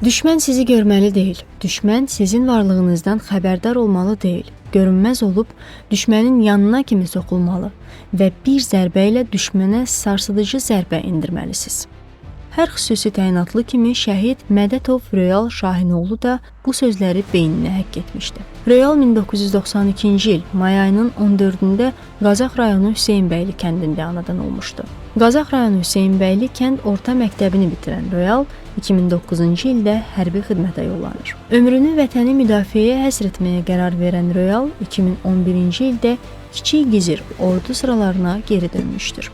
Düşmən sizi görməli deyil, düşmən sizin varlığınızdan xəbərdar olmalı deyil. Görünməz olub, düşmənin yanına kimi soxulmalı və bir zərbə ilə düşmənə sarsıdıcı zərbə endirməlisiniz. Hər xüsusi təyinatlı kimi şəhid Mədətov Röyal Şahinoğlu da bu sözləri beyninə həkk etmişdi. Röyal 1992-ci il may ayının 14-də Qazax rayonu Hüseynbəyli kəndində anadan olmuşdu. Qazax rayonu Hüseynbəyli kənd orta məktəbini bitirən Röyal 2009-cu ildə hərbi xidmətə yollanır. Ömrünü vətəni müdafiəyə həsr etməyə qərar verən Röyal 2011-ci ildə Kiçik Gizir ordu sıralarına geri dönmüşdür.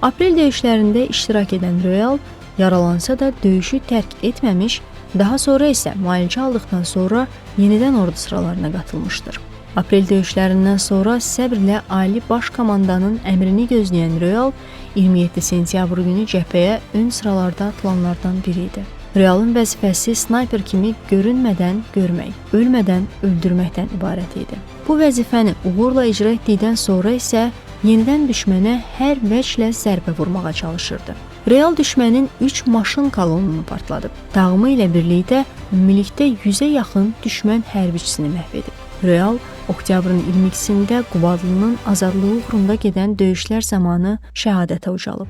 Aprel döyüşlərində iştirak edən Röyal yaralansa da döyüşü tərk etməmiş, daha sonra isə müalicə aldıqdan sonra yenidən ordu sıralarına qatılmışdır. Aprel döyüşlərindən sonra səbrlə Ali Baş Komandanın əmrini gözləyən Röyal 27 sentyabr günü cəbhəyə ön sıralarda atılanlardan biri idi. Röyalın vəzifəsi snayper kimi görünmədən görmək, ölmədən öldürməkdən ibarət idi. Bu vəzifəni uğurla icra etdikdən sonra isə yenidən düşmənə hər vəclə zərbə vurmağa çalışırdı. Röyal düşmənin 3 maşın kolonunu partladıb. Dağımı ilə birlikdə ümumilikdə 100-ə yaxın düşmən hərbiçisini məhv edib. Röyal oktyabrın 22-sində Qubadlının azadlığı uğrunda gedən döyüşlər zamanı şəhadətə ucalıb.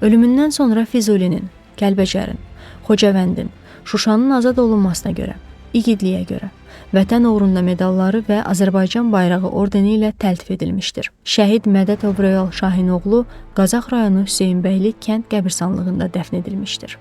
Ölümündən sonra Füzulinin, Kəlbəcərin, Xocavəndin, Şuşanın azad olunmasına görə, igidliyə görə Vətən uğrunda medalları və Azərbaycan bayrağı ordeni ilə təltif edilmişdir. Şəhid Mədətov Röyal Şahinoğlu Qazax rayonu Hüseynbəyli kənd qəbirstanlığında dəfn edilmişdir.